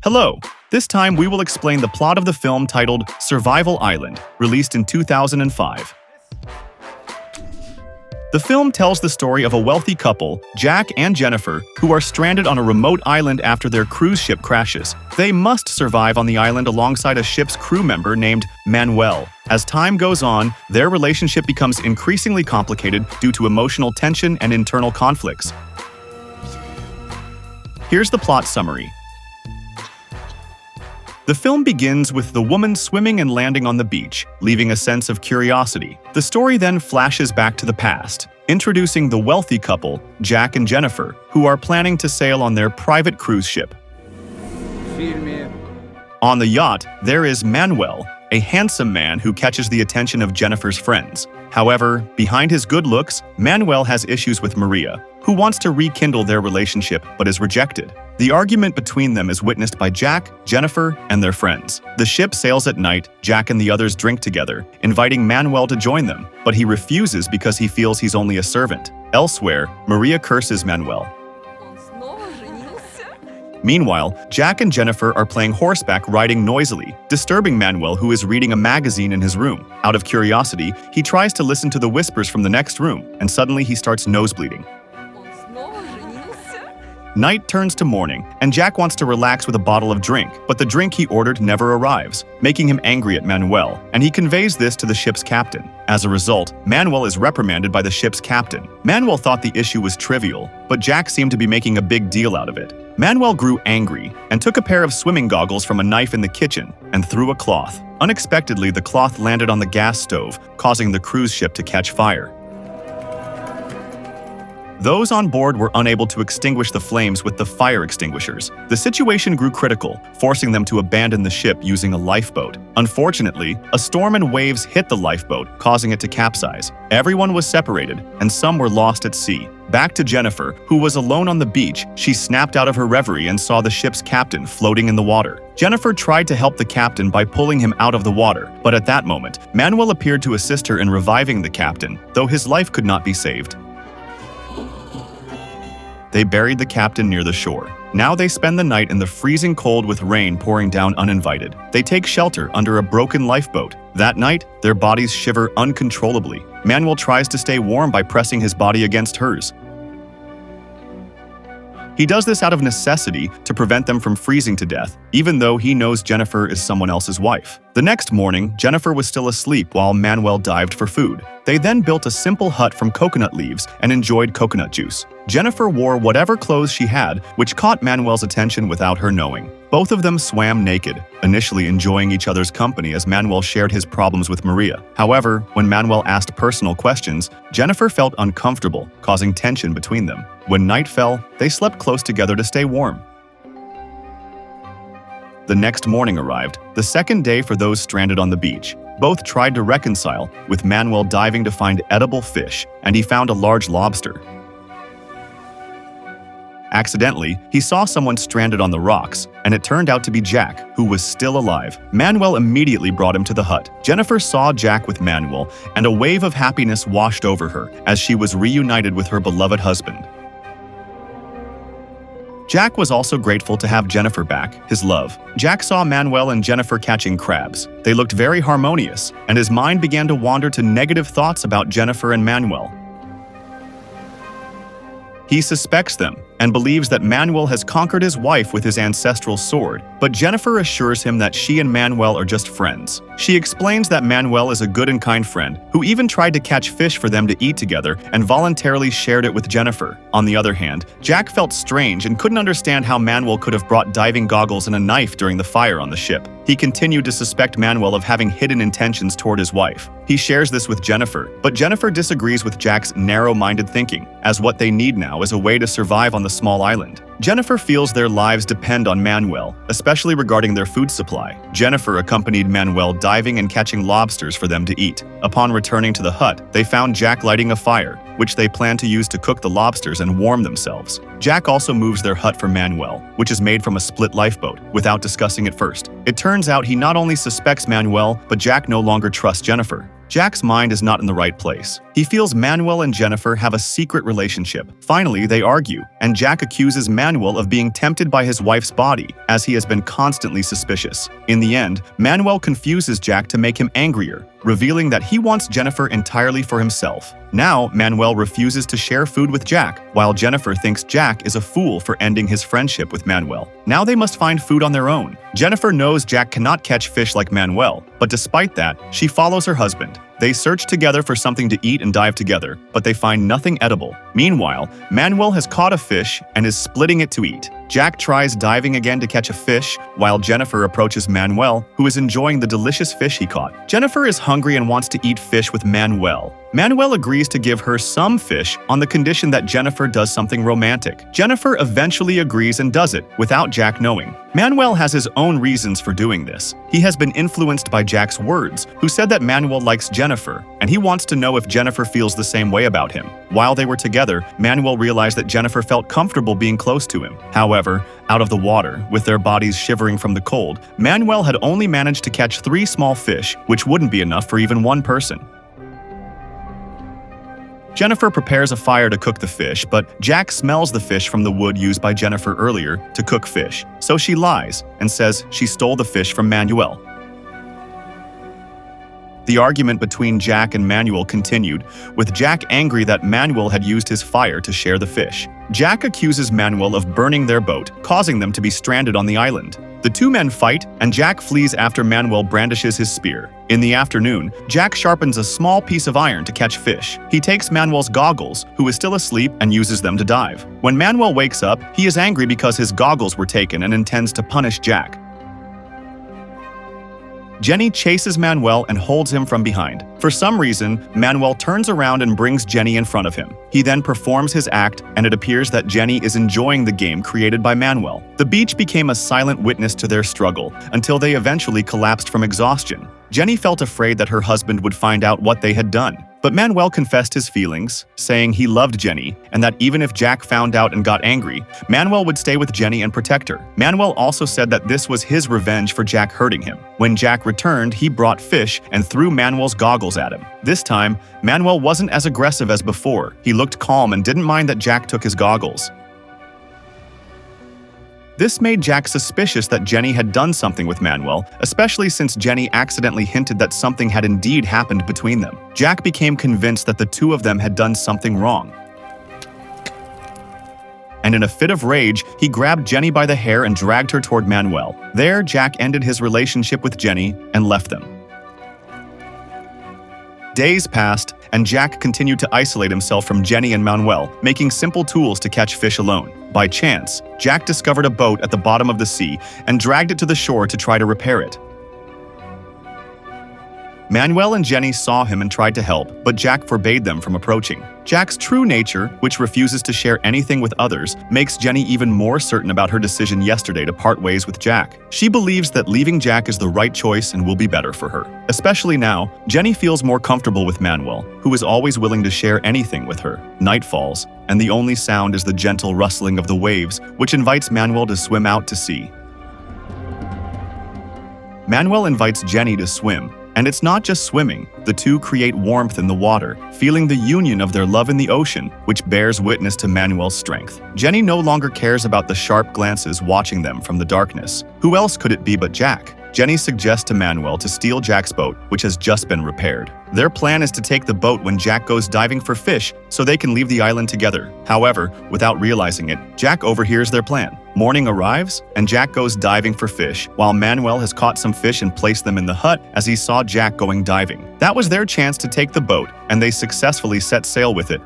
Hello! This time we will explain the plot of the film titled Survival Island, released in 2005. The film tells the story of a wealthy couple, Jack and Jennifer, who are stranded on a remote island after their cruise ship crashes. They must survive on the island alongside a ship's crew member named Manuel. As time goes on, their relationship becomes increasingly complicated due to emotional tension and internal conflicts. Here's the plot summary. The film begins with the woman swimming and landing on the beach, leaving a sense of curiosity. The story then flashes back to the past, introducing the wealthy couple, Jack and Jennifer, who are planning to sail on their private cruise ship. On the yacht, there is Manuel, a handsome man who catches the attention of Jennifer's friends. However, behind his good looks, Manuel has issues with Maria, who wants to rekindle their relationship but is rejected. The argument between them is witnessed by Jack, Jennifer, and their friends. The ship sails at night. Jack and the others drink together, inviting Manuel to join them, but he refuses because he feels he's only a servant. Elsewhere, Maria curses Manuel. Meanwhile, Jack and Jennifer are playing horseback riding noisily, disturbing Manuel, who is reading a magazine in his room. Out of curiosity, he tries to listen to the whispers from the next room, and suddenly he starts nosebleeding. Night turns to morning, and Jack wants to relax with a bottle of drink, but the drink he ordered never arrives, making him angry at Manuel, and he conveys this to the ship's captain. As a result, Manuel is reprimanded by the ship's captain. Manuel thought the issue was trivial, but Jack seemed to be making a big deal out of it. Manuel grew angry and took a pair of swimming goggles from a knife in the kitchen and threw a cloth. Unexpectedly, the cloth landed on the gas stove, causing the cruise ship to catch fire. Those on board were unable to extinguish the flames with the fire extinguishers. The situation grew critical, forcing them to abandon the ship using a lifeboat. Unfortunately, a storm and waves hit the lifeboat, causing it to capsize. Everyone was separated, and some were lost at sea. Back to Jennifer, who was alone on the beach, she snapped out of her reverie and saw the ship's captain floating in the water. Jennifer tried to help the captain by pulling him out of the water, but at that moment, Manuel appeared to assist her in reviving the captain, though his life could not be saved. They buried the captain near the shore. Now they spend the night in the freezing cold with rain pouring down uninvited. They take shelter under a broken lifeboat. That night, their bodies shiver uncontrollably. Manuel tries to stay warm by pressing his body against hers. He does this out of necessity to prevent them from freezing to death, even though he knows Jennifer is someone else's wife. The next morning, Jennifer was still asleep while Manuel dived for food. They then built a simple hut from coconut leaves and enjoyed coconut juice. Jennifer wore whatever clothes she had, which caught Manuel's attention without her knowing. Both of them swam naked, initially enjoying each other's company as Manuel shared his problems with Maria. However, when Manuel asked personal questions, Jennifer felt uncomfortable, causing tension between them. When night fell, they slept close together to stay warm. The next morning arrived, the second day for those stranded on the beach. Both tried to reconcile, with Manuel diving to find edible fish, and he found a large lobster. Accidentally, he saw someone stranded on the rocks, and it turned out to be Jack, who was still alive. Manuel immediately brought him to the hut. Jennifer saw Jack with Manuel, and a wave of happiness washed over her as she was reunited with her beloved husband. Jack was also grateful to have Jennifer back, his love. Jack saw Manuel and Jennifer catching crabs. They looked very harmonious, and his mind began to wander to negative thoughts about Jennifer and Manuel. He suspects them and believes that Manuel has conquered his wife with his ancestral sword, but Jennifer assures him that she and Manuel are just friends. She explains that Manuel is a good and kind friend who even tried to catch fish for them to eat together and voluntarily shared it with Jennifer. On the other hand, Jack felt strange and couldn't understand how Manuel could have brought diving goggles and a knife during the fire on the ship. He continued to suspect Manuel of having hidden intentions toward his wife. He shares this with Jennifer, but Jennifer disagrees with Jack's narrow-minded thinking, as what they need now is a way to survive on the small island. Jennifer feels their lives depend on Manuel, especially regarding their food supply. Jennifer accompanied Manuel diving and catching lobsters for them to eat. Upon returning to the hut, they found Jack lighting a fire, which they plan to use to cook the lobsters and warm themselves. Jack also moves their hut for Manuel, which is made from a split lifeboat, without discussing it first. It turns out he not only suspects Manuel, but Jack no longer trusts Jennifer. Jack's mind is not in the right place. He feels Manuel and Jennifer have a secret relationship. Finally, they argue, and Jack accuses Manuel of being tempted by his wife's body, as he has been constantly suspicious. In the end, Manuel confuses Jack to make him angrier, revealing that he wants Jennifer entirely for himself. Now, Manuel refuses to share food with Jack, while Jennifer thinks Jack is a fool for ending his friendship with Manuel. Now they must find food on their own. Jennifer knows Jack cannot catch fish like Manuel, but despite that, she follows her husband. They search together for something to eat and dive together, but they find nothing edible. Meanwhile, Manuel has caught a fish and is splitting it to eat. Jack tries diving again to catch a fish, while Jennifer approaches Manuel, who is enjoying the delicious fish he caught. Jennifer is hungry and wants to eat fish with Manuel. Manuel agrees to give her some fish on the condition that Jennifer does something romantic. Jennifer eventually agrees and does it, without Jack knowing. Manuel has his own reasons for doing this. He has been influenced by Jack's words, who said that Manuel likes Jennifer, and he wants to know if Jennifer feels the same way about him. While they were together, Manuel realized that Jennifer felt comfortable being close to him. However, out of the water, with their bodies shivering from the cold, Manuel had only managed to catch 3 small fish, which wouldn't be enough for even one person. Jennifer prepares a fire to cook the fish, but Jack smells the fish from the wood used by Jennifer earlier to cook fish. So she lies and says she stole the fish from Manuel. The argument between Jack and Manuel continued, with Jack angry that Manuel had used his fire to share the fish. Jack accuses Manuel of burning their boat, causing them to be stranded on the island. The two men fight, and Jack flees after Manuel brandishes his spear. In the afternoon, Jack sharpens a small piece of iron to catch fish. He takes Manuel's goggles, who is still asleep, and uses them to dive. When Manuel wakes up, he is angry because his goggles were taken and intends to punish Jack. Jenny chases Manuel and holds him from behind. For some reason, Manuel turns around and brings Jenny in front of him. He then performs his act, and it appears that Jenny is enjoying the game created by Manuel. The beach became a silent witness to their struggle, until they eventually collapsed from exhaustion. Jenny felt afraid that her husband would find out what they had done. But Manuel confessed his feelings, saying he loved Jenny, and that even if Jack found out and got angry, Manuel would stay with Jenny and protect her. Manuel also said that this was his revenge for Jack hurting him. When Jack returned, he brought fish and threw Manuel's goggles at him. This time, Manuel wasn't as aggressive as before. He looked calm and didn't mind that Jack took his goggles. This made Jack suspicious that Jenny had done something with Manuel, especially since Jenny accidentally hinted that something had indeed happened between them. Jack became convinced that the two of them had done something wrong. And in a fit of rage, he grabbed Jenny by the hair and dragged her toward Manuel. There, Jack ended his relationship with Jenny and left them. Days passed, and Jack continued to isolate himself from Jenny and Manuel, making simple tools to catch fish alone. By chance, Jack discovered a boat at the bottom of the sea and dragged it to the shore to try to repair it. Manuel and Jenny saw him and tried to help, but Jack forbade them from approaching. Jack's true nature, which refuses to share anything with others, makes Jenny even more certain about her decision yesterday to part ways with Jack. She believes that leaving Jack is the right choice and will be better for her. Especially now, Jenny feels more comfortable with Manuel, who is always willing to share anything with her. Night falls, and the only sound is the gentle rustling of the waves, which invites Manuel to swim out to sea. Manuel invites Jenny to swim. And it's not just swimming. The two create warmth in the water, feeling the union of their love in the ocean, which bears witness to Manuel's strength. Jenny no longer cares about the sharp glances watching them from the darkness. Who else could it be but Jack? Jenny suggests to Manuel to steal Jack's boat, which has just been repaired. Their plan is to take the boat when Jack goes diving for fish so they can leave the island together. However, without realizing it, Jack overhears their plan. Morning arrives, and Jack goes diving for fish, while Manuel has caught some fish and placed them in the hut as he saw Jack going diving. That was their chance to take the boat, and they successfully set sail with it.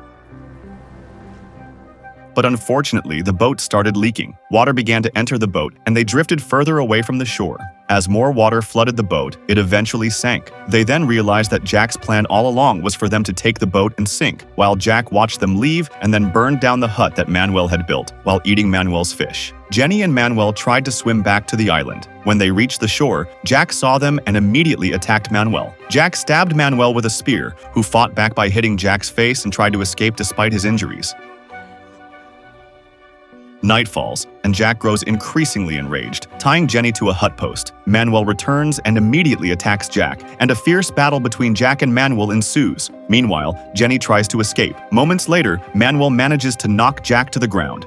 But unfortunately, the boat started leaking. Water began to enter the boat, and they drifted further away from the shore. As more water flooded the boat, it eventually sank. They then realized that Jack's plan all along was for them to take the boat and sink, while Jack watched them leave and then burned down the hut that Manuel had built, while eating Manuel's fish. Jenny and Manuel tried to swim back to the island. When they reached the shore, Jack saw them and immediately attacked Manuel. Jack stabbed Manuel with a spear, who fought back by hitting Jack's face and tried to escape despite his injuries. Night falls, and Jack grows increasingly enraged, tying Jenny to a hut post. Manuel returns and immediately attacks Jack, and a fierce battle between Jack and Manuel ensues. Meanwhile, Jenny tries to escape. Moments later, Manuel manages to knock Jack to the ground.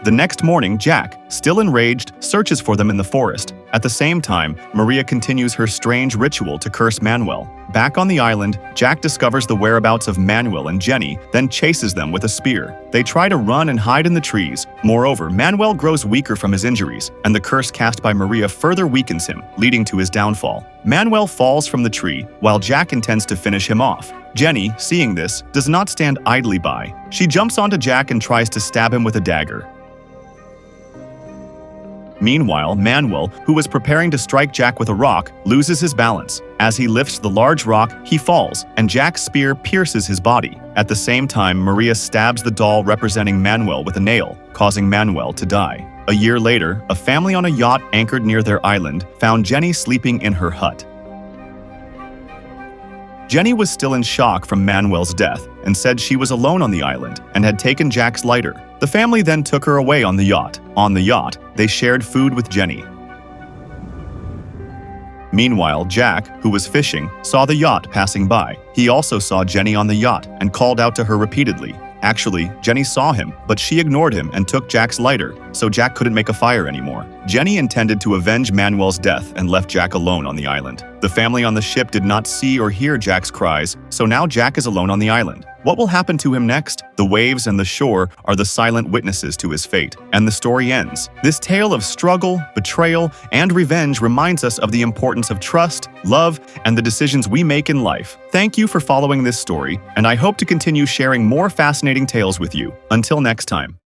The next morning, Jack, still enraged, searches for them in the forest. At the same time, Maria continues her strange ritual to curse Manuel. Back on the island, Jack discovers the whereabouts of Manuel and Jenny, then chases them with a spear. They try to run and hide in the trees. Moreover, Manuel grows weaker from his injuries, and the curse cast by Maria further weakens him, leading to his downfall. Manuel falls from the tree, while Jack intends to finish him off. Jenny, seeing this, does not stand idly by. She jumps onto Jack and tries to stab him with a dagger. Meanwhile, Manuel, who was preparing to strike Jack with a rock, loses his balance. As he lifts the large rock, he falls, and Jack's spear pierces his body. At the same time, Maria stabs the doll representing Manuel with a nail, causing Manuel to die. A year later, a family on a yacht anchored near their island found Jenny sleeping in her hut. Jenny was still in shock from Manuel's death and said she was alone on the island and had taken Jack's lighter. The family then took her away on the yacht. On the yacht, they shared food with Jenny. Meanwhile, Jack, who was fishing, saw the yacht passing by. He also saw Jenny on the yacht and called out to her repeatedly. Actually, Jenny saw him, but she ignored him and took Jack's lighter, so Jack couldn't make a fire anymore. Jenny intended to avenge Manuel's death and left Jack alone on the island. The family on the ship did not see or hear Jack's cries, so now Jack is alone on the island. What will happen to him next? The waves and the shore are the silent witnesses to his fate, and the story ends. This tale of struggle, betrayal, and revenge reminds us of the importance of trust, love, and the decisions we make in life. Thank you for following this story, and I hope to continue sharing more fascinating tales with you. Until next time.